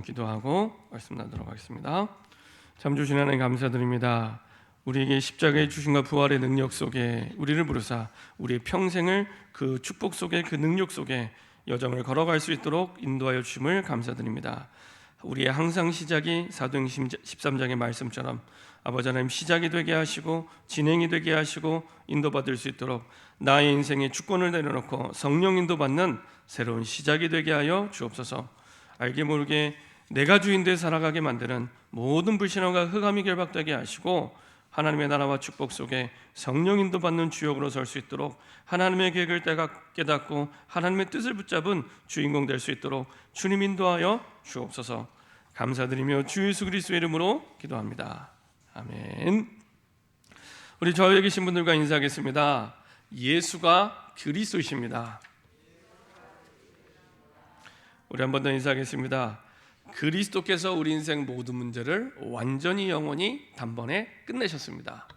기도하고 말씀 나누도록 하겠습니다. 참 주신 하나님 감사드립니다. 우리에게 십자가의 주신과 부활의 능력 속에 우리를 부르사 우리의 평생을 그 축복 속에 그 능력 속에 여정을 걸어갈 수 있도록 인도하여 주심을 감사드립니다. 우리의 항상 시작이 사도행전 13장의 말씀처럼 아버지 하나님 시작이 되게 하시고 진행이 되게 하시고 인도받을 수 있도록 나의 인생의 주권을 내려놓고 성령 인도받는 새로운 시작이 되게 하여 주옵소서. 알게 모르게 내가 주인되어 살아가게 만드는 모든 불신앙과 흑암이 결박되게 하시고 하나님의 나라와 축복 속에 성령 인도받는 주역으로 설 수 있도록 하나님의 계획을 깨닫고 하나님의 뜻을 붙잡은 주인공 될 수 있도록 주님 인도하여 주옵소서. 감사드리며 주 예수 그리스도의 이름으로 기도합니다. 아멘. 우리 저에 계신 분들과 인사하겠습니다. 예수가 그리스도이십니다. 우리 한 번 더 인사하겠습니다. 그리스도께서 우리 인생 모든 문제를 완전히 영원히 단번에 끝내셨습니다.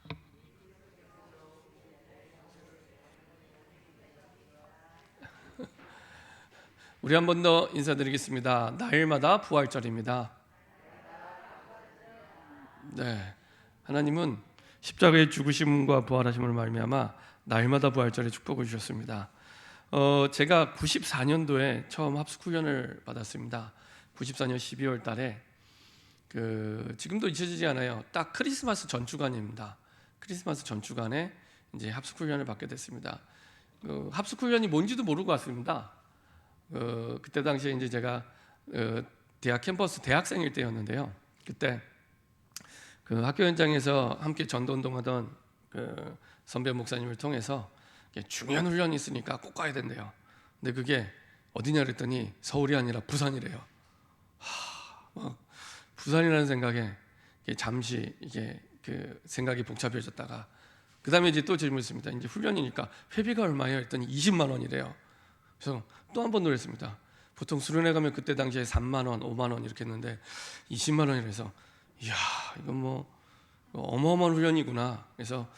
우리 한 번 더 인사드리겠습니다. 날마다 부활절입니다. 네, 하나님은 십자가의 죽으심과 부활하심을 말미암아 날마다 부활절의 축복을 주셨습니다. 제가 94년도에 처음 합숙훈련을 받았습니다. 94년 12월 달에 지금도 잊혀지지 않아요. 딱 크리스마스 전주간입니다. 크리스마스 전주간에 이제 합숙훈련을 받게 됐습니다. 합숙훈련이 뭔지도 모르고 왔습니다. 그때 당시에 이제 제가 대학 캠퍼스 대학생일 때였는데요. 그때 그 학교 현장에서 함께 전도운동하던 그 선배 목사님을 통해서 중요한 훈련이 있으니까 꼭 가야 된대요. 근데 그게 어디냐 그랬더니 서울이 아니라 부산이래요. 부산이라는 생각에 잠시 이게 그 생각이 복잡해졌다가 그 다음에 이제 또 질문했습니다. 이제 훈련이니까 회비가 얼마예요? 했더니 20만 원이래요. 그래서 또 한 번 놀랐습니다. 보통 수련회 가면 그때 당시에 3만 원, 5만 원 이렇게 했는데 20만 원이라서 이야 이건 뭐 어마어마한 훈련이구나. 그래서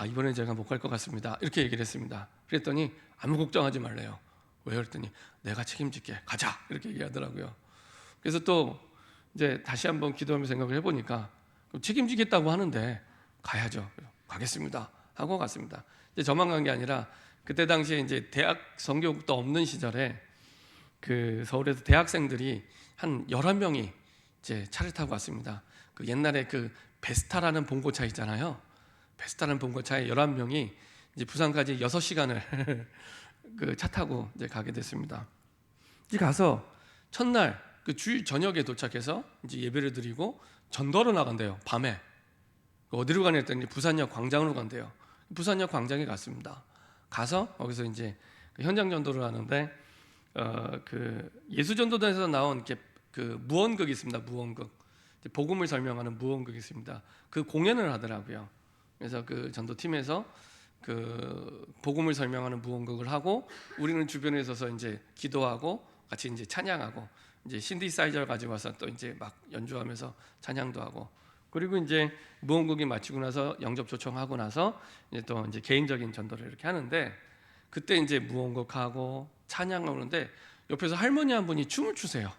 이번엔 제가 못 갈 것 같습니다. 이렇게 얘기를 했습니다. 그랬더니 아무 걱정하지 말래요. 왜요? 그랬더니 내가 책임질게. 가자. 이렇게 얘기하더라고요. 그래서 또 이제 다시 한번 기도하면서 생각을 해보니까 책임지겠다고 하는데 가야죠. 가겠습니다. 하고 갔습니다. 이제 저만 간 게 아니라 그때 당시에 이제 대학 선교국도 없는 시절에 그 서울에서 대학생들이 한 11명이 이제 차를 타고 왔습니다. 그 옛날에 그 베스타라는 봉고차 있잖아요. 베스타라는 봉고차에 11명이 이제 부산까지 6시간을 그 차 타고 이제 가게 됐습니다. 이제 가서 첫날 그 주일 저녁에 도착해서 이제 예배를 드리고 전도하러 나간대요. 밤에. 어디로 가냐 했더니 부산역 광장으로 간대요. 부산역 광장에 갔습니다. 가서 거기서 이제 현장 전도를 하는데 그 예수전도단에서 나온 그 무언극이 있습니다. 무언극. 복음을 설명하는 무언극이 있습니다. 그 공연을 하더라고요. 그래서 그 전도팀에서 그 복음을 설명하는 무언극을 하고 우리는 주변에 서서 이제 기도하고 같이 이제 찬양하고 이제 신디사이저를 가지고 와서 또 이제 막 연주하면서 찬양도 하고 그리고 이제 무언극이 마치고 나서 영접 초청하고 나서 이제 또 이제 개인적인 전도를 이렇게 하는데 그때 이제 무언극하고 찬양하는데 옆에서 할머니 한 분이 춤을 추세요.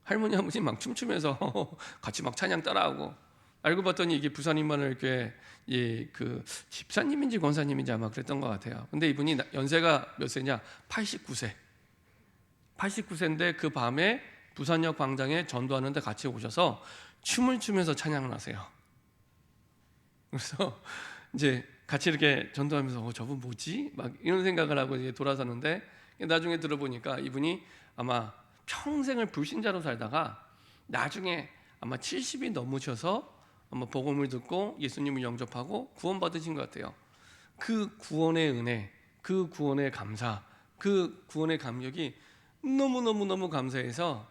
할머니 한 분이 막 춤추면서 같이 막 찬양 따라하고 알고 봤더니 이게 부산인만을 교회 그 집사님인지 권사님인지 아마 그랬던 것 같아요. 근데 이분이 연세가 몇 세냐? 89세. 89세인데 그 밤에 부산역 광장에 전도하는데 같이 오셔서 춤을 추면서 찬양을 하세요. 그래서 이제 같이 이렇게 전도하면서 저분 뭐지? 막 이런 생각을 하고 이제 돌아섰는데 나중에 들어보니까 이분이 아마 평생을 불신자로 살다가 나중에 아마 70이 넘으셔서 아마 복음을 듣고 예수님을 영접하고 구원받으신 것 같아요. 그 구원의 은혜, 그 구원의 감사, 그 구원의 감격이 너무너무 감사해서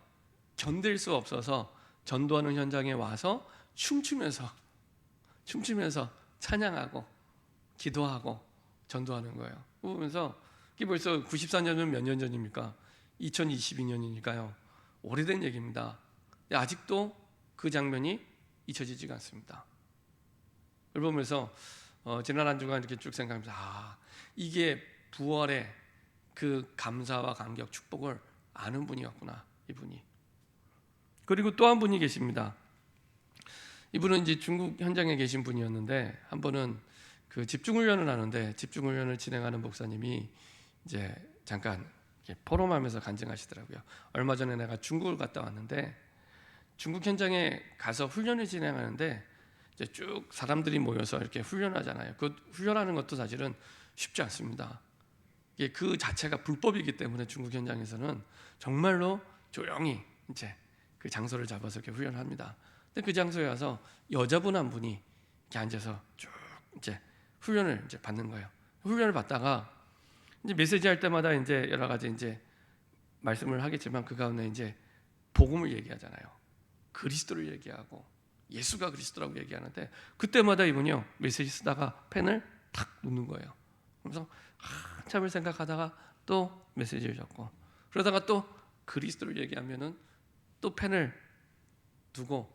견딜 수 없어서 전도하는 현장에 와서 춤추면서 찬양하고 기도하고 전도하는 거예요. 보면서 이게 벌써 94년은 몇 년 전입니까? 2022년이니까요. 오래된 얘기입니다. 아직도 그 장면이 잊혀지지가 않습니다. 그걸 보면서 지난 한 주간 이렇게 쭉 생각하면서 이게 부활의 그 감사와 감격 축복을 아는 분이었구나. 이분이 그리고 또 한 분이 계십니다. 이분은 이제 중국 현장에 계신 분이었는데, 한 번은 그 집중훈련을 하는데 집중훈련을 진행하는 목사님이 이제 잠깐 이렇게 포럼하면서 간증하시더라고요. 얼마 전에 내가 중국을 갔다 왔는데 중국 현장에 가서 훈련을 진행하는데 이제 쭉 사람들이 모여서 이렇게 훈련하잖아요. 그 훈련하는 것도 사실은 쉽지 않습니다. 이게 그 자체가 불법이기 때문에 중국 현장에서는 정말로 조용히 이제 그 장소를 잡아서 이렇게 훈련합니다. 근데 그 장소에 와서 여자분 한 분이 이렇게 앉아서 쭉 이제 훈련을 이제 받는 거예요. 훈련을 받다가 이제 메시지 할 때마다 이제 여러 가지 이제 말씀을 하겠지만 그 가운데 이제 복음을 얘기하잖아요. 그리스도를 얘기하고 예수가 그리스도라고 얘기하는데 그때마다 이분이요 메시지 쓰다가 펜을 탁 놓는 거예요. 그래서 한참을 생각하다가 또 메시지를 적고 그러다가 또 그리스도를 얘기하면은 또 펜을 두고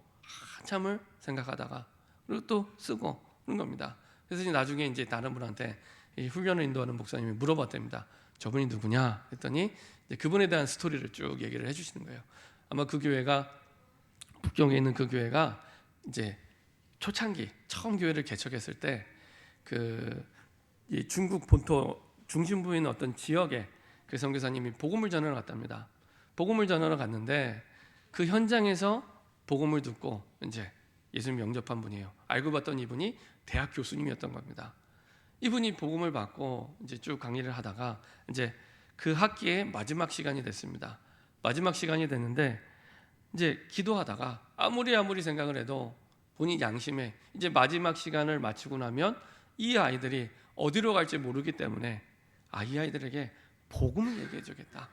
한참을 생각하다가 그리고 또 쓰고 그런 겁니다. 그래서 이제 나중에 이제 다른 분한테 이 훈련을 인도하는 목사님이 물어봤답니다. 저분이 누구냐 했더니 이제 그분에 대한 스토리를 쭉 얘기를 해주시는 거예요. 아마 그 교회가 북경에 있는 그 교회가 이제 초창기 처음 교회를 개척했을 때 그 중국 본토 중심부에 있는 어떤 지역에 그 선교사님이 복음을 전하러 갔답니다. 복음을 전하러 갔는데 그 현장에서 복음을 듣고 이제 예수님 영접한 분이에요. 알고 봤더니 이분이 대학 교수님이었던 겁니다. 이분이 복음을 받고 이제 쭉 강의를 하다가 이제 그 학기의 마지막 시간이 됐습니다. 마지막 시간이 됐는데 이제 기도하다가 아무리 생각을 해도 본인 양심에 이제 마지막 시간을 마치고 나면 이 아이들이 어디로 갈지 모르기 때문에 이 아이들에게 복음을 얘기해 주겠다.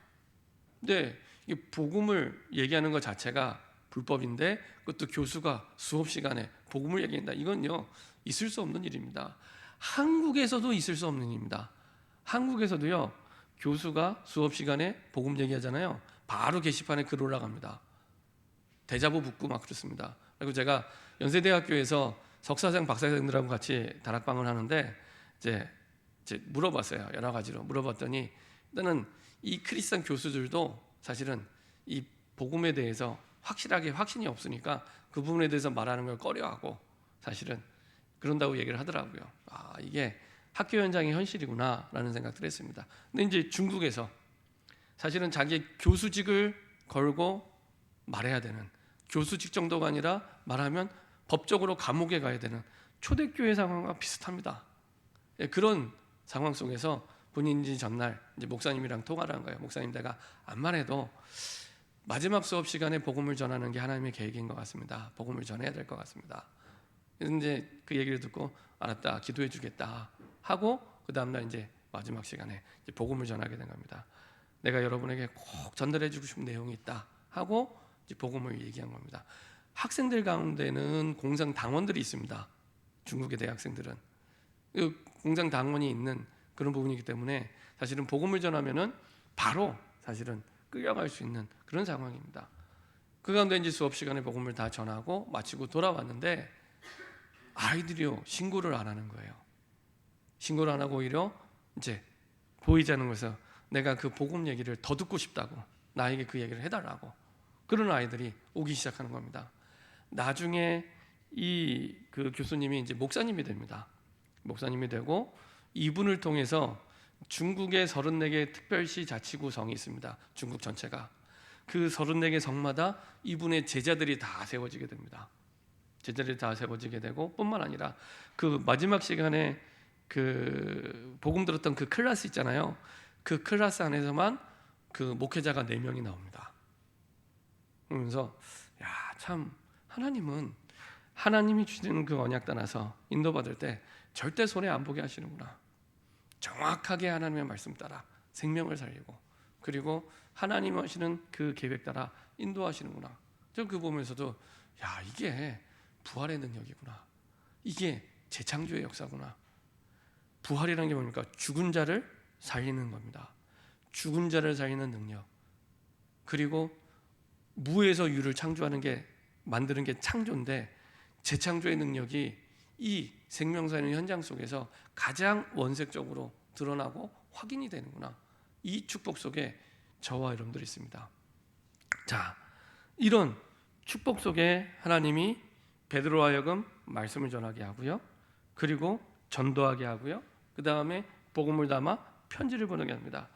근데 이 복음을 얘기하는 것 자체가 불법인데 그것도 교수가 수업 시간에 복음을 얘기한다. 이건요 있을 수 없는 일입니다. 한국에서도 있을 수 없는 일입니다. 한국에서도요 교수가 수업 시간에 복음 얘기하잖아요. 바로 게시판에 글 올라갑니다. 대자보 붙고 막 그렇습니다. 그리고 제가 연세대학교에서 석사생 박사생들하고 같이 다락방을 하는데 이제 물어봤어요. 여러 가지로 물어봤더니 일단은 이 크리스찬 교수들도 사실은 이 복음에 대해서 확신이 없으니까 그 부분에 대해서 말하는 걸 꺼려하고 사실은 그런다고 얘기를 하더라고요. 이게 학교 현장의 현실이구나라는 생각을 했습니다. 근데 이제 중국에서 사실은 자기 교수직을 걸고 말해야 되는 교수직 정도가 아니라 말하면 법적으로 감옥에 가야 되는 초대교회 상황과 비슷합니다. 그런 상황 속에서 본인이 전날 이제 목사님이랑 통화를 한 거예요. 목사님 내가 암만 해도 마지막 수업 시간에 복음을 전하는 게 하나님의 계획인 것 같습니다. 복음을 전해야 될 것 같습니다. 그래서 이제 그 얘기를 듣고 알았다, 기도해 주겠다 하고 그 다음날 이제 마지막 시간에 이제 복음을 전하게 된 겁니다. 내가 여러분에게 꼭 전달해 주고 싶은 내용이 있다 하고 이제 복음을 얘기한 겁니다. 학생들 가운데는 공장 당원들이 있습니다. 중국의 대학생들은 공장 당원이 있는 그런 부분이기 때문에 사실은 복음을 전하면은 바로 사실은 끌려갈 수 있는 그런 상황입니다. 그 가운데 이제 수업 시간에 복음을 다 전하고 마치고 돌아왔는데 아이들이요 신고를 안 하는 거예요. 신고를 안 하고 오히려 이제 보이지 않는 곳에서 내가 그 복음 얘기를 더 듣고 싶다고 나에게 그 얘기를 해달라고 그런 아이들이 오기 시작하는 겁니다. 나중에 이 그 교수님이 이제 목사님이 됩니다. 목사님이 되고 이분을 통해서 중국의 34개 특별시 자치구성이 있습니다. 중국 전체가 그 34개 성마다 이분의 제자들이 다 세워지게 됩니다. 제자들이 다 세워지게 되고 뿐만 아니라 그 마지막 시간에 그 복음 들었던 그 클래스 있잖아요. 그 클래스 안에서만 그 목회자가 4명이 나옵니다. 그러면서 참 하나님이 주시는 그 언약 따라서 인도받을 때 절대 손해 안 보게 하시는구나. 정확하게 하나님의 말씀 따라 생명을 살리고 그리고 하나님 하시는 그 계획 따라 인도하시는구나. 저 그 보면서도 이게 부활의 능력이구나. 이게 재창조의 역사구나. 부활이라는 게 뭡니까? 죽은 자를 살리는 겁니다. 죽은 자를 살리는 능력. 그리고 무에서 유를 창조하는 게 만드는 게 창조인데 재창조의 능력이 이 생명사의 현장 속에서 가장 원색적으로 드러나고 확인이 되는구나. 이 축복 속에 저와 여러분들이 있습니다. 자, 이런 축복 속에 하나님이 베드로와 하여금 말씀을 전하게 하고요. 그리고 전도하게 하고요. 그 다음에 복음을 담아 편지를 보내게 합니다.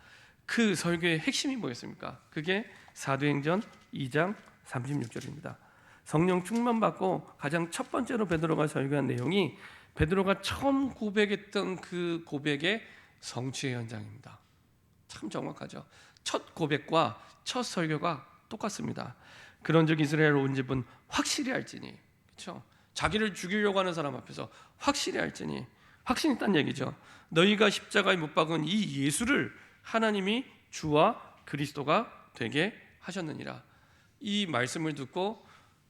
그 설교의 핵심이 뭐였습니까? 그게 사도행전 2장 36절입니다. 성령 충만받고 가장 첫 번째로 베드로가 설교한 내용이 베드로가 처음 고백했던 그 고백의 성취의 현장입니다. 참 정확하죠. 첫 고백과 첫 설교가 똑같습니다. 그런즉 이스라엘 온 집은 확실히 알지니, 그렇죠? 자기를 죽이려고 하는 사람 앞에서 확실히 알지니, 확신이 있다는 얘기죠. 너희가 십자가에 못 박은 이 예수를 하나님이 주와 그리스도가 되게 하셨느니라. 이 말씀을 듣고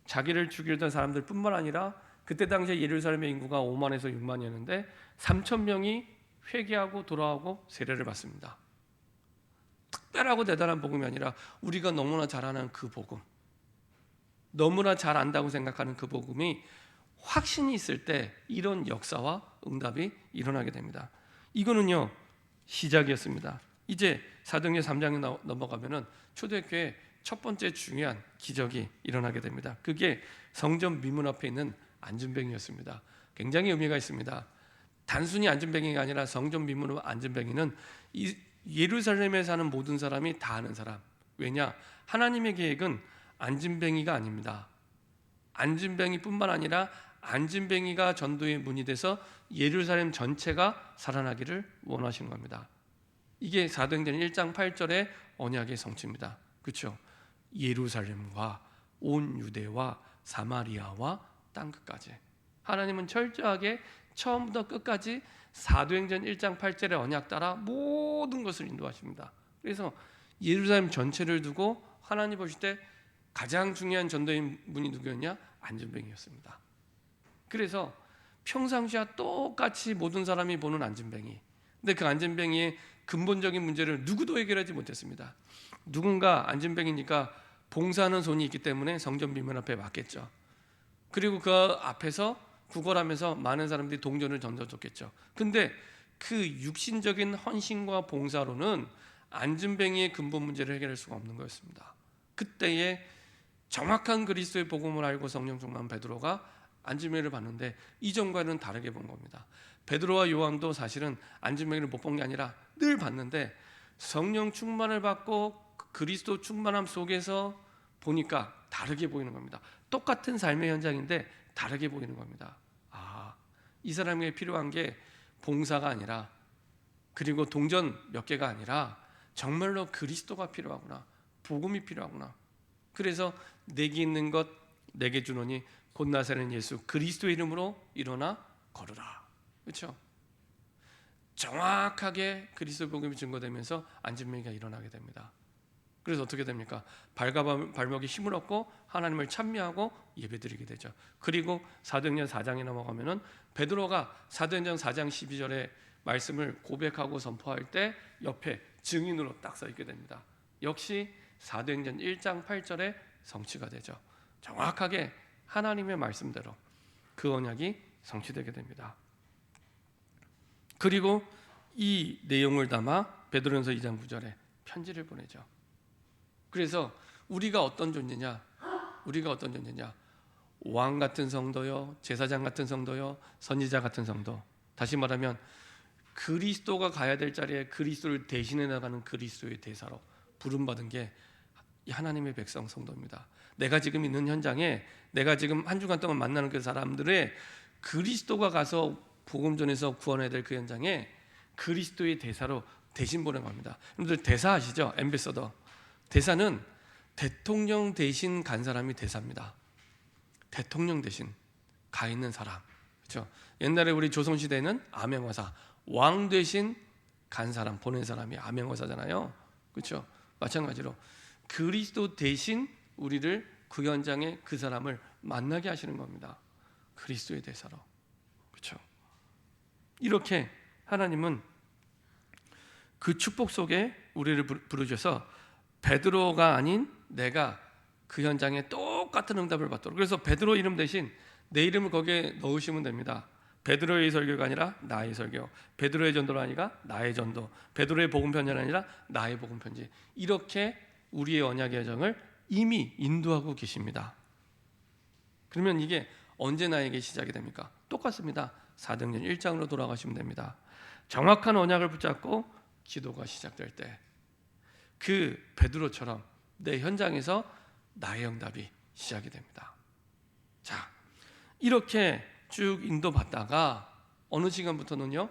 자기를 죽이려던 사람들 뿐만 아니라 그때 당시에 예루살렘의 인구가 5만에서 6만이었는데 3천 명이 회개하고 돌아오고 세례를 받습니다. 특별하고 대단한 복음이 아니라 우리가 너무나 잘 아는 그 복음, 너무나 잘 안다고 생각하는 그 복음이 확신이 있을 때 이런 역사와 응답이 일어나게 됩니다. 이거는요, 시작이었습니다. 이제 사도행전 3장에 넘어가면은 초대교회 첫 번째 중요한 기적이 일어나게 됩니다. 그게 성전 미문 앞에 있는 안전뱅이였습니다. 굉장히 의미가 있습니다. 단순히 안전뱅이가 아니라 성전 미문 앞 안전뱅이는 예루살렘에 사는 모든 사람이 다 아는 사람. 왜냐? 하나님의 계획은 안전뱅이가 아닙니다. 안전뱅이뿐만 아니라 안전뱅이가 전도의 문이 돼서 예루살렘 전체가 살아나기를 원하시는 겁니다. 이게 사도행전 1장 8절의 언약의 성취입니다. 그렇죠? 예루살렘과 온 유대와 사마리아와 땅끝까지 하나님은 철저하게 처음부터 끝까지 사도행전 1장 8절의 언약 따라 모든 것을 인도하십니다. 그래서 예루살렘 전체를 두고 하나님 보실 때 가장 중요한 전도의 문이 누구였냐? 안전뱅이였습니다. 그래서 평상시와 똑같이 모든 사람이 보는 안전뱅이, 근데 그 안전뱅이의 근본적인 문제를 누구도 해결하지 못했습니다. 누군가 안전뱅이니까 봉사하는 손이 있기 때문에 성전 비문 앞에 왔겠죠. 그리고 그 앞에서 구걸하면서 많은 사람들이 동전을 던져줬겠죠. 근데 그 육신적인 헌신과 봉사로는 안전뱅이의 근본 문제를 해결할 수가 없는 거였습니다. 그때에 정확한 그리스도의 복음을 알고 성령 충만한 베드로가 안전뱅이를 봤는데 이전과는 다르게 본 겁니다. 베드로와 요한도 사실은 안전뱅이를 못 본 게 아니라 늘 봤는데 성령 충만을 받고 그리스도 충만함 속에서 보니까 다르게 보이는 겁니다. 똑같은 삶의 현장인데 다르게 보이는 겁니다. 아, 이 사람에게 필요한 게 봉사가 아니라, 그리고 동전 몇 개가 아니라 정말로 그리스도가 필요하구나, 복음이 필요하구나. 그래서 내게 있는 것 내게 주노니 곧 나사렛 예수 그리스도의 이름으로 일어나 걸으라. 그렇죠? 정확하게 그리스도 복음이 증거되면서 안전뱅이가 일어나게 됩니다. 그래서 어떻게 됩니까? 발과 발목에 힘을 얻고 하나님을 찬미하고 예배드리게 되죠. 그리고 사도행전 4장에 넘어가면은 베드로가 사도행전 4장 12절에 말씀을 고백하고 선포할 때 옆에 증인으로 딱 서 있게 됩니다. 역시 사도행전 1장 8절에 성취가 되죠. 정확하게 하나님의 말씀대로 그 언약이 성취되게 됩니다. 그리고 이 내용을 담아 베드로전서 2장 9절에 편지를 보내죠. 그래서 우리가 어떤 존재냐? 왕 같은 성도요, 제사장 같은 성도요, 선지자 같은 성도. 다시 말하면 그리스도가 가야 될 자리에 그리스도를 대신해 나가는 그리스도의 대사로 부름받은 게 하나님의 백성 성도입니다. 내가 지금 있는 현장에, 내가 지금 한 주간 동안 만나는 그 사람들의 그리스도가 가서 복음 전해서 구원해야 될 그 현장에 그리스도의 대사로 대신 보낸 겁니다. 여러분들 대사 아시죠? 앰베서더. 대사는 대통령 대신 간 사람이 대사입니다. 대통령 대신 가 있는 사람. 그렇죠? 옛날에 우리 조선 시대에는 암행어사, 왕 대신 간 사람, 보낸 사람이 암행어사잖아요. 그렇죠? 마찬가지로 그리스도 대신 우리를 그 현장에 그 사람을 만나게 하시는 겁니다. 그리스도의 대사로. 그렇죠? 이렇게 하나님은 그 축복 속에 우리를 부르셔서 베드로가 아닌 내가 그 현장에 똑같은 응답을 받도록, 그래서 베드로 이름 대신 내 이름을 거기에 넣으시면 됩니다. 베드로의 설교가 아니라 나의 설교, 베드로의 전도가 아니라 나의 전도, 베드로의 복음 편지가 아니라 나의 복음 편지. 이렇게 우리의 언약의 여정을 이미 인도하고 계십니다. 그러면 이게 언제 나에게 시작이 됩니까? 똑같습니다. 사도행전 1장으로 돌아가시면 됩니다. 정확한 언약을 붙잡고 기도가 시작될 때 그 베드로처럼 내 현장에서 나의 응답이 시작이 됩니다. 자, 이렇게 쭉 인도받다가 어느 시간부터는요,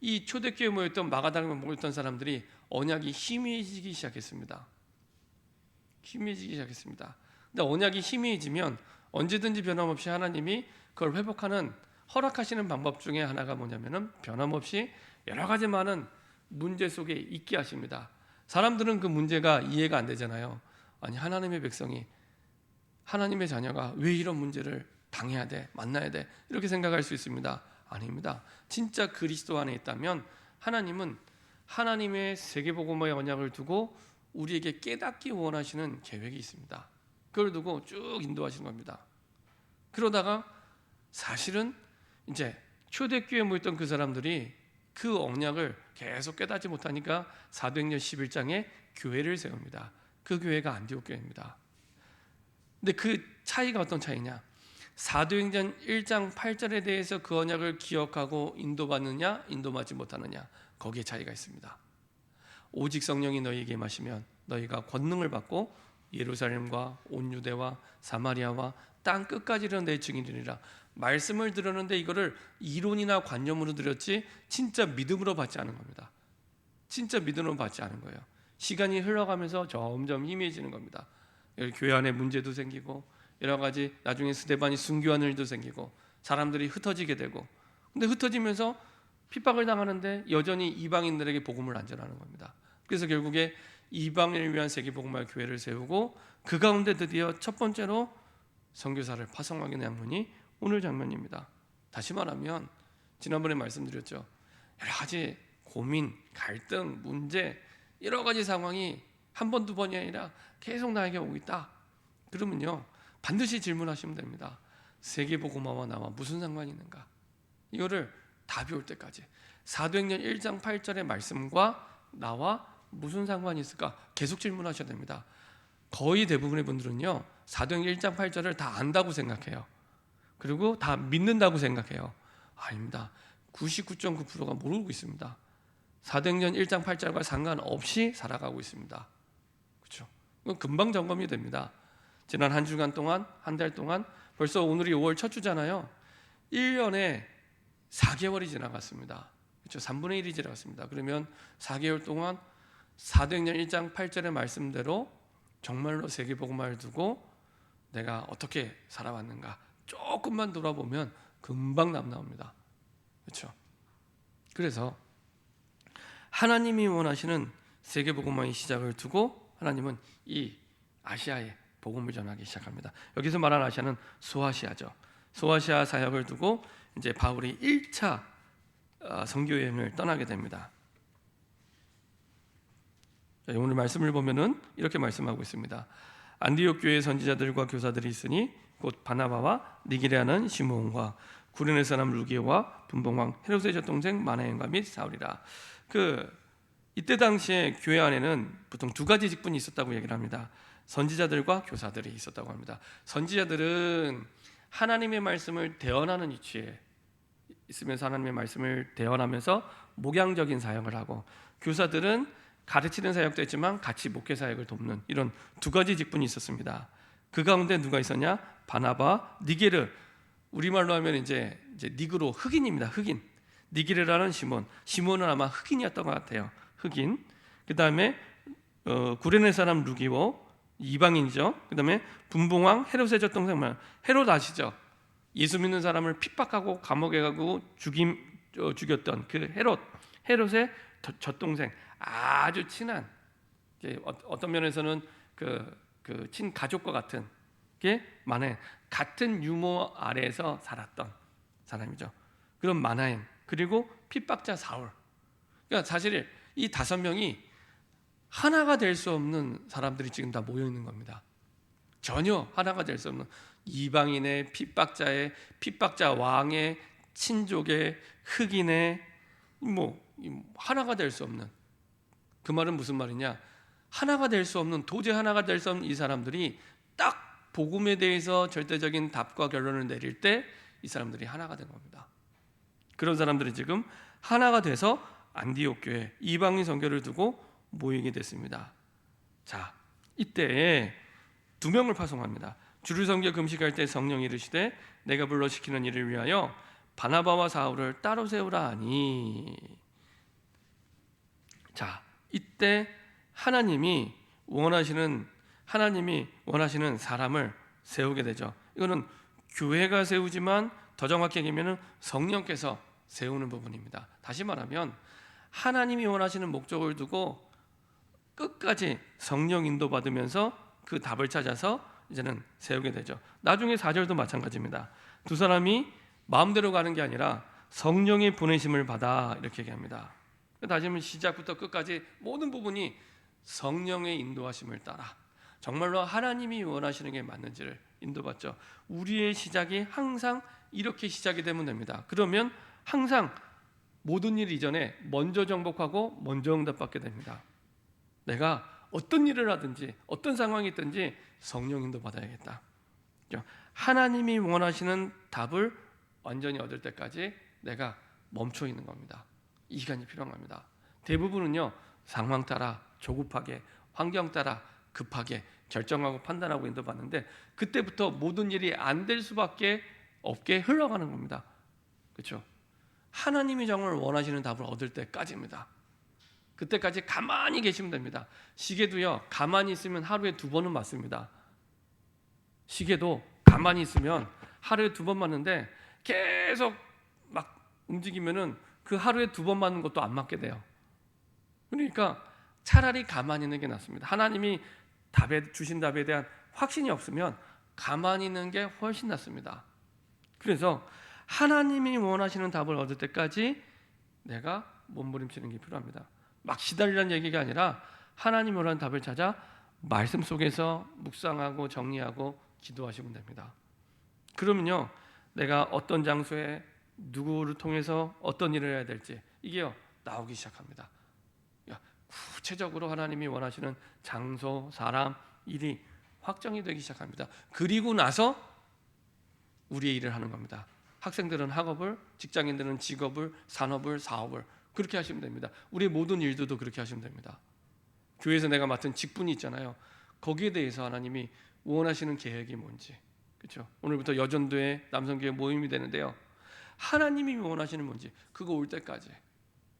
이 초대교회에 모였던 마가다락에 모였던 사람들이 언약이 희미해지기 시작했습니다. 희미해지기 시작했습니다. 근데 언약이 희미해지면 언제든지 변함없이 하나님이 그걸 회복하는 허락하시는 방법 중에 하나가 뭐냐면은 변함없이 여러 가지 많은 문제 속에 있게 하십니다. 사람들은 그 문제가 이해가 안 되잖아요. 아니, 하나님의 백성이, 하나님의 자녀가 왜 이런 문제를 당해야 돼, 만나야 돼, 이렇게 생각할 수 있습니다. 아닙니다. 진짜 그리스도 안에 있다면 하나님은 하나님의 세계복음의 언약을 두고 우리에게 깨닫기 원하시는 계획이 있습니다. 그걸 두고 쭉 인도하시는 겁니다. 그러다가 사실은 이제 초대교회에 모였던 그 사람들이 그 언약을 계속 깨닫지 못하니까 사도행전 11장에 교회를 세웁니다. 그 교회가 안디옥 교회입니다. 근데 그 차이가 어떤 차이냐? 사도행전 1장 8절에 대해서 그 언약을 기억하고 인도받느냐, 인도받지 못하느냐, 거기에 차이가 있습니다. 오직 성령이 너희에게 임하시면 너희가 권능을 받고 예루살렘과 온 유대와 사마리아와 땅 끝까지는 내 증인이리라. 말씀을 들었는데 이거를 이론이나 관념으로 들었지 진짜 믿음으로 받지 않은 겁니다. 진짜 믿음으로 받지 않은 거예요. 시간이 흘러가면서 점점 희미해지는 겁니다. 교회 안에 문제도 생기고 여러 가지, 나중에 스데반이 순교하는 일도 생기고 사람들이 흩어지게 되고, 근데 흩어지면서 핍박을 당하는데 여전히 이방인들에게 복음을 안 전하는 겁니다. 그래서 결국에 이방인을 위한 세계복음화 교회를 세우고 그 가운데 드디어 첫 번째로 선교사를 파송하게 된 장면이 오늘 장면입니다. 다시 말하면 지난번에 말씀드렸죠. 여러 가지 고민, 갈등, 문제, 여러 가지 상황이 한 번, 두 번이 아니라 계속 나에게 오고 있다. 그러면요, 반드시 질문하시면 됩니다. 세계복음화와 나와 무슨 상관이 있는가? 이거를 답이 올 때까지 사도행전 1장 8절의 말씀과 나와 무슨 상관이 있을까? 계속 질문하셔야 됩니다. 거의 대부분의 분들은요, 사도행전 1장 8절을 다 안다고 생각해요. 그리고 다 믿는다고 생각해요. 아닙니다. 99.9%가 모르고 있습니다. 사도행전 1장 8절과 상관없이 살아가고 있습니다. 그렇죠? 금방 점검이 됩니다. 지난 한 주간 동안, 한 달 동안, 벌써 오늘이 5월 첫 주잖아요. 1년에 4개월이 지나갔습니다. 그렇죠? 3분의 1이 지나갔습니다. 그러면 4개월 동안 사도행전 1장 8절의 말씀대로 정말로 세계복음화를 두고 내가 어떻게 살아왔는가 조금만 돌아보면 금방 답 나옵니다. 그렇죠? 그래서 하나님이 원하시는 세계복음화의 시작을 두고 하나님은 이 아시아에 복음을 전하기 시작합니다. 여기서 말하는 아시아는 소아시아죠. 소아시아 사역을 두고 이제 바울이 1차 선교 여행을 떠나게 됩니다. 오늘 말씀을 보면은 이렇게 말씀하고 있습니다. 안디옥 교회의 선지자들과 교사들이 있으니 곧 바나바와 니게레하는 시므온과 구레네 사람 루기오와 분봉왕 헤롯의 젖동생 마나엔과 및 사울이라. 이때 당시에 교회 안에는 보통 두 가지 직분이 있었다고 얘기를 합니다. 선지자들과 교사들이 있었다고 합니다. 선지자들은 하나님의 말씀을 대언하는 위치에 있으면서 하나님의 말씀을 대언하면서 목양적인 사역을 하고, 교사들은 가르치는 사역도 했지만 같이 목회 사역을 돕는 이런 두 가지 직분이 있었습니다. 그 가운데 누가 있었냐? 바나바, 니게르, 우리말로 하면 이제 니그로, 흑인입니다. 흑인. 니게르라는 시몬은 아마 흑인이었던 것 같아요. 흑인. 그 다음에 구레네 사람 루기오, 이방인이죠. 그 다음에 분봉왕 헤롯의 젖동생, 헤롯 아시죠? 예수 믿는 사람을 핍박하고 감옥에 가고 죽였던 그 헤롯의 젖동생, 아주 친한, 어떤 면에서는 그 친가족과 같은 게 마나엔, 같은 유모 아래에서 살았던 사람이죠. 그런 마나엔, 그리고 핍박자 사울. 그러니까 사실 이 5명이 하나가 될 수 없는 사람들이 지금 다 모여 있는 겁니다. 전혀 하나가 될 수 없는 이방인의 핍박자 왕의 친족의 흑인의 하나가 될 수 없는, 그 말은 무슨 말이냐? 하나가 될 수 없는, 도저히 하나가 될 수 없는 이 사람들이 딱 복음에 대해서 절대적인 답과 결론을 내릴 때 이 사람들이 하나가 된 겁니다. 그런 사람들이 지금 하나가 돼서 안디옥 교회 이방인 선교를 두고 모이게 됐습니다. 자, 이때 두 명을 파송합니다. 주를 섬겨 금식할 때 성령이 이르시되 내가 불러 시키는 일을 위하여 바나바와 사울을 따로 세우라 하니. 자, 이때 하나님이 원하시는 사람을 세우게 되죠. 이거는 교회가 세우지만 더 정확히 얘기하면 성령께서 세우는 부분입니다. 다시 말하면 하나님이 원하시는 목적을 두고 끝까지 성령 인도 받으면서 그 답을 찾아서 이제는 세우게 되죠. 나중에 4절도 마찬가지입니다. 두 사람이 마음대로 가는 게 아니라 성령의 보내심을 받아 이렇게 얘기합니다. 다시 말하면 시작부터 끝까지 모든 부분이 성령의 인도하심을 따라 정말로 하나님이 원하시는 게 맞는지를 인도받죠. 우리의 시작이 항상 이렇게 시작이 되면 됩니다. 그러면 항상 모든 일 이전에 먼저 정복하고 먼저 응답받게 됩니다. 내가 어떤 일을 하든지 어떤 상황이 있든지 성령 인도 받아야겠다. 하나님이 원하시는 답을 완전히 얻을 때까지 내가 멈춰 있는 겁니다. 이 시간이 필요한 겁니다. 대부분은요, 상황 따라 조급하게, 환경 따라 급하게 결정하고 판단하고 인도받는데 그때부터 모든 일이 안 될 수밖에 없게 흘러가는 겁니다. 그렇죠? 하나님이 정말 원하시는 답을 얻을 때까지입니다. 그때까지 가만히 계시면 됩니다. 시계도요, 가만히 있으면 하루에 2번은 맞습니다. 시계도 가만히 있으면 하루에 2번 맞는데 계속 막 움직이면은 그 하루에 2번 맞는 것도 안 맞게 돼요. 그러니까 차라리 가만히 있는 게 낫습니다. 하나님이 주신 답에 대한 확신이 없으면 가만히 있는 게 훨씬 낫습니다. 그래서 하나님이 원하시는 답을 얻을 때까지 내가 몸부림치는 게 필요합니다. 막 시달리라는 얘기가 아니라 하나님이 원하는 답을 찾아 말씀 속에서 묵상하고 정리하고 기도하시면 됩니다. 그러면요, 내가 어떤 장소에 누구를 통해서 어떤 일을 해야 될지 이게요 나오기 시작합니다. 구체적으로 하나님이 원하시는 장소, 사람, 일이 확정이 되기 시작합니다. 그리고 나서 우리의 일을 하는 겁니다. 학생들은 학업을, 직장인들은 직업을, 산업을, 사업을 그렇게 하시면 됩니다. 우리의 모든 일들도 그렇게 하시면 됩니다. 교회에서 내가 맡은 직분이 있잖아요. 거기에 대해서 하나님이 원하시는 계획이 뭔지, 그렇죠? 오늘부터 여전도회 남성교회 모임이 되는데요. 하나님이 원하시는 뭔지 그거 올 때까지,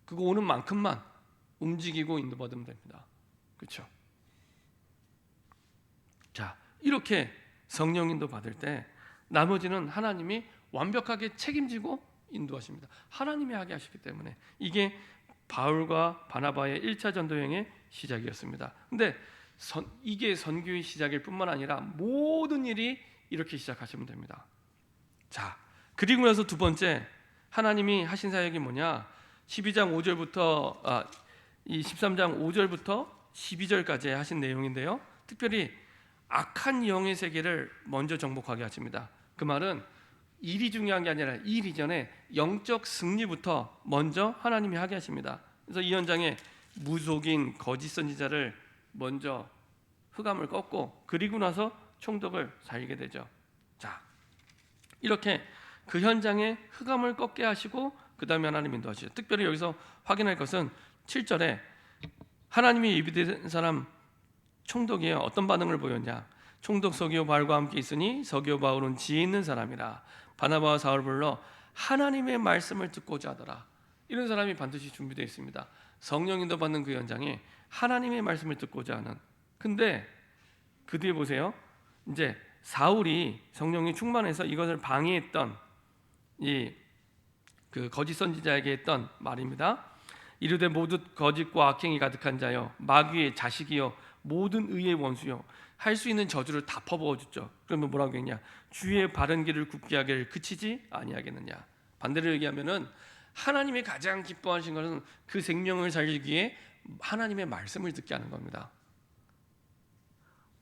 그거 오는 만큼만 움직이고 인도받으면 됩니다. 그렇죠? 자, 이렇게 성령 인도 받을 때 나머지는 하나님이 완벽하게 책임지고 인도하십니다. 하나님이 하게 하시기 때문에 이게 바울과 바나바의 1차 전도 여행의 시작이었습니다. 근데 이게 선교의 시작일 뿐만 아니라 모든 일이 이렇게 시작하시면 됩니다. 자, 그리고 나서 두 번째 하나님이 하신 사역이 뭐냐? 12장 5절부터 이 13장 5절부터 12절까지 하신 내용인데요. 특별히 악한 영의 세계를 먼저 정복하게 하십니다. 그 말은 일이 중요한 게 아니라 일 이전에 영적 승리부터 먼저 하나님이 하게 하십니다. 그래서 이 현장에 무속인 거짓 선지자를 먼저 흑암을 꺾고 그리고 나서 총독을 살리게 되죠. 자, 이렇게 그 현장에 흑암을 꺾게 하시고 그 다음에 하나님 인도하시죠. 특별히 여기서 확인할 것은 7절에 하나님이 예비된 사람 총독이 어떤 반응을 보였냐? 총독 서기오 바울과 함께 있으니 서기오 바울은 지혜 있는 사람이라 바나바와 사울 불러 하나님의 말씀을 듣고자 하더라. 이런 사람이 반드시 준비되어 있습니다. 성령 인도 받는 그 현장에 하나님의 말씀을 듣고자 하는. 근데 그 뒤에 보세요. 이제 사울이 성령이 충만해서 이것을 방해했던 그 거짓 선지자에게 했던 말입니다. 이르되 모두 거짓과 악행이 가득한 자여 마귀의 자식이여 모든 의의 원수여 할 수 있는 저주를 다 퍼부어 줬죠. 그러면 뭐라고 했냐? 주의 바른 길을 굽게 하기를 그치지 아니하겠느냐. 반대로 얘기하면은 하나님이 가장 기뻐하신 것은 그 생명을 살리기에 하나님의 말씀을 듣게 하는 겁니다.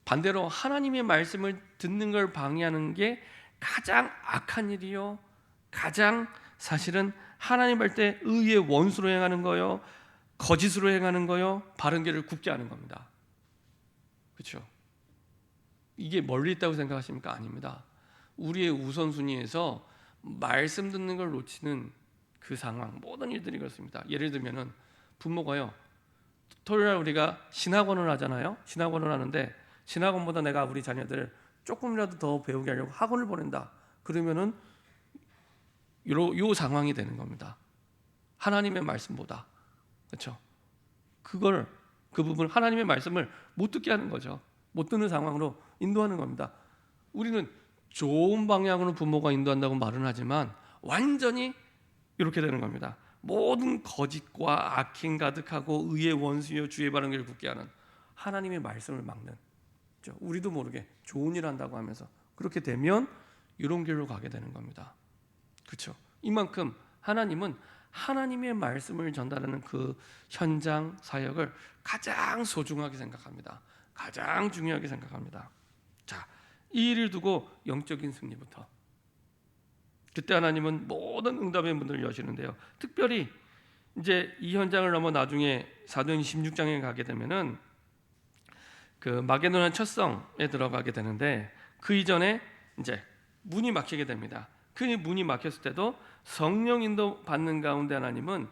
반대로 하나님의 말씀을 듣는 걸 방해하는 게 가장 악한 일이요, 가장 사실은 하나님 할 때 의의 원수로 행하는 거요, 거짓으로 행하는 거요, 바른 길을 굽게 하는 겁니다. 그렇죠? 이게 멀리 있다고 생각하십니까? 아닙니다. 우리의 우선순위에서 말씀 듣는 걸 놓치는 그 상황, 모든 일들이 그렇습니다. 예를 들면은 부모가요, 토요일날 우리가 신학원을 하잖아요. 신학원을 하는데 신학원보다 내가 우리 자녀들을 조금이라도 더 배우게 하려고 학원을 보낸다. 그러면은 요 상황이 되는 겁니다. 하나님의 말씀보다. 그렇죠? 그 부분 하나님의 말씀을 못 듣게 하는 거죠. 못 듣는 상황으로 인도하는 겁니다. 우리는 좋은 방향으로 부모가 인도한다고 말은 하지만 완전히 이렇게 되는 겁니다. 모든 거짓과 악행 가득하고 의의 원수여 주의 바른길 굳게 하는 하나님의 말씀을 막는, 그렇죠? 우리도 모르게 좋은 일 한다고 하면서 그렇게 되면 이런 길로 가게 되는 겁니다. 그렇죠? 이만큼 하나님은 하나님의 말씀을 전달하는 그 현장 사역을 가장 소중하게 생각합니다. 가장 중요하게 생각합니다. 자, 이 일을 두고 영적인 승리부터. 그때 하나님은 모든 응답의 문을 여시는데요. 특별히 이제 이 현장을 넘어 나중에 사도행 16장에 가게 되면은 그 마게도냐 첫 성에 들어가게 되는데 그 이전에 이제 문이 막히게 됩니다. 그 문이 막혔을 때도 성령 인도 받는 가운데 하나님은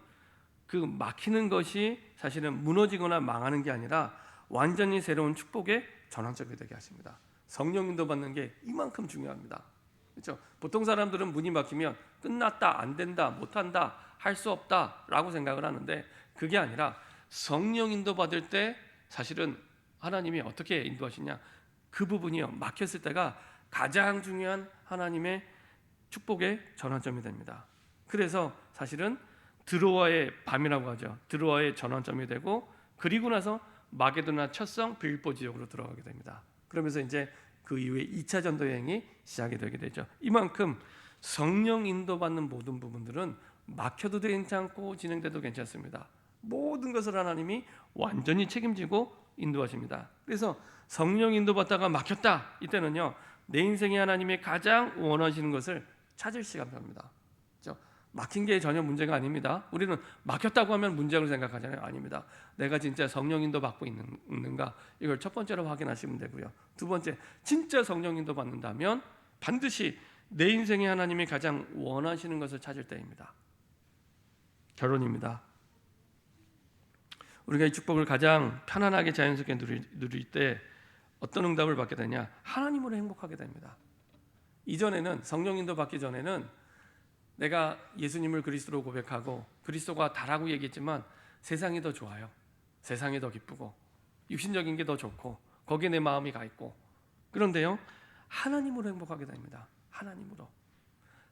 그 막히는 것이 사실은 무너지거나 망하는 게 아니라 완전히 새로운 축복의 전환점이 되게 하십니다. 성령 인도 받는 게 이만큼 중요합니다. 그렇죠? 보통 사람들은 문이 막히면 끝났다, 안 된다, 못한다, 할 수 없다라고 생각을 하는데 그게 아니라 성령 인도 받을 때 사실은 하나님이 어떻게 인도하시냐, 그 부분이요, 막혔을 때가 가장 중요한 하나님의 축복의 전환점이 됩니다. 그래서 사실은 드로아의 밤이라고 하죠. 드로아의 전환점이 되고 그리고 나서 마게도나 첫성 빌보 지역으로 들어가게 됩니다. 그러면서 이제 그 이후에 2차 전도 여행이 시작이 되게 되죠. 이만큼 성령 인도받는 모든 부분들은 막혀도 괜찮고 진행돼도 괜찮습니다. 모든 것을 하나님이 완전히 책임지고 인도하십니다. 그래서 성령 인도받다가 막혔다, 이때는요, 내 인생에 하나님의 가장 원하시는 것을 찾을 시간입니다. 그렇죠? 막힌 게 전혀 문제가 아닙니다. 우리는 막혔다고 하면 문제로 생각하잖아요. 아닙니다. 내가 진짜 성령 인도 받고 있는가, 이걸 첫 번째로 확인하시면 되고요. 두 번째, 진짜 성령 인도 받는다면 반드시 내 인생에 하나님이 가장 원하시는 것을 찾을 때입니다. 결론입니다. 우리가 이 축복을 가장 편안하게 자연스럽게 누릴 때 어떤 응답을 받게 되냐? 하나님으로 행복하게 됩니다. 이전에는, 성령 인도 받기 전에는 내가 예수님을 그리스도로 고백하고 그리스도가 다라고 얘기했지만 세상이 더 좋아요. 세상이 더 기쁘고 육신적인 게 더 좋고 거기에 내 마음이 가 있고. 그런데요, 하나님으로 행복하게 됩니다. 하나님으로,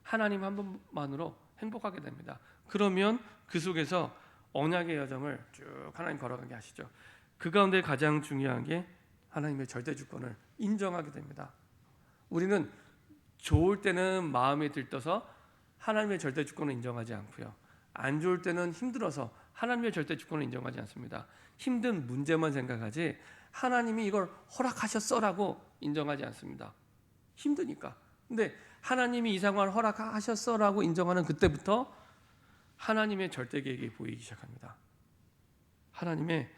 하나님 한 분만으로 행복하게 됩니다. 그러면 그 속에서 언약의 여정을 쭉 하나님 걸어가게 하시죠. 그 가운데 가장 중요한 게 하나님의 절대 주권을 인정하게 됩니다. 우리는 좋을 때는 마음이 들떠서 하나님의 절대 주권을 인정하지 않고요, 안 좋을 때는 힘들어서 하나님의 절대 주권을 인정하지 않습니다. 힘든 문제만 생각하지 하나님이 이걸 허락하셨어라고 인정하지 않습니다. 힘드니까. 근데 하나님이 이 상황을 허락하셨어라고 인정하는 그때부터 하나님의 절대 계획이 보이기 시작합니다. 하나님의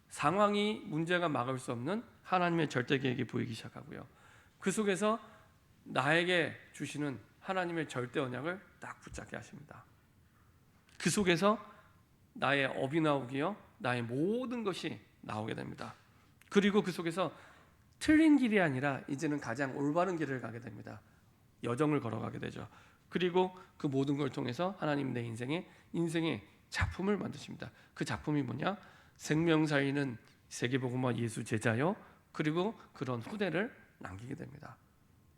상황이 문제가 막을 수 없는 하나님의 절대 계획이 보이기 시작하고요, 그 속에서 나에게 주시는 하나님의 절대 언약을 딱 붙잡게 하십니다. 그 속에서 나의 업이 나오기요, 나의 모든 것이 나오게 됩니다. 그리고 그 속에서 틀린 길이 아니라 이제는 가장 올바른 길을 가게 됩니다. 여정을 걸어가게 되죠. 그리고 그 모든 걸 통해서 하나님 내 인생의 작품을 만드십니다. 그 작품이 뭐냐? 생명사이는 세계복음화 예수 제자요, 그리고 그런 후대를 남기게 됩니다.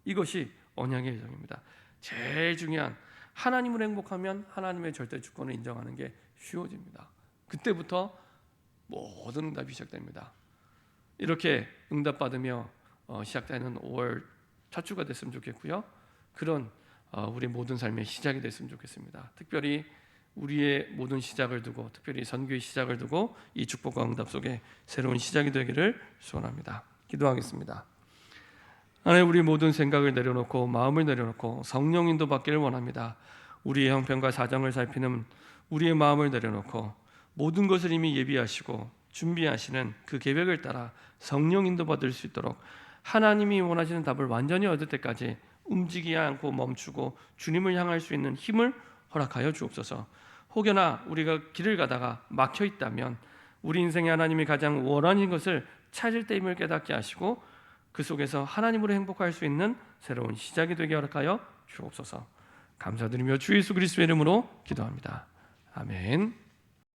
이것이 언약의 여정입니다. 제일 중요한, 하나님을 행복하면 하나님의 절대 주권을 인정하는 게 쉬워집니다. 그때부터 모든 응답이 시작됩니다. 이렇게 응답받으며 시작되는 5월 첫 주가 됐으면 좋겠고요, 그런 우리 모든 삶의 시작이 됐으면 좋겠습니다. 특별히 우리의 모든 시작을 두고, 특별히 선교의 시작을 두고 이 축복과 응답 속에 새로운 시작이 되기를 소원합니다. 기도하겠습니다. 하나님, 우리 모든 생각을 내려놓고 마음을 내려놓고 성령 인도 받기를 원합니다. 우리의 형편과 사정을 살피는 우리의 마음을 내려놓고 모든 것을 이미 예비하시고 준비하시는 그 계획을 따라 성령 인도 받을 수 있도록 하나님이 원하시는 답을 완전히 얻을 때까지 움직이지 않고 멈추고 주님을 향할 수 있는 힘을 허락하여 주옵소서. 혹여나 우리가 길을 가다가 막혀 있다면 우리 인생에 하나님이 가장 원하는 것을 찾을 때임을 깨닫게 하시고 그 속에서 하나님으로 행복할 수 있는 새로운 시작이 되게 허락하여 주옵소서. 감사드리며 주 예수 그리스도의 이름으로 기도합니다. 아멘.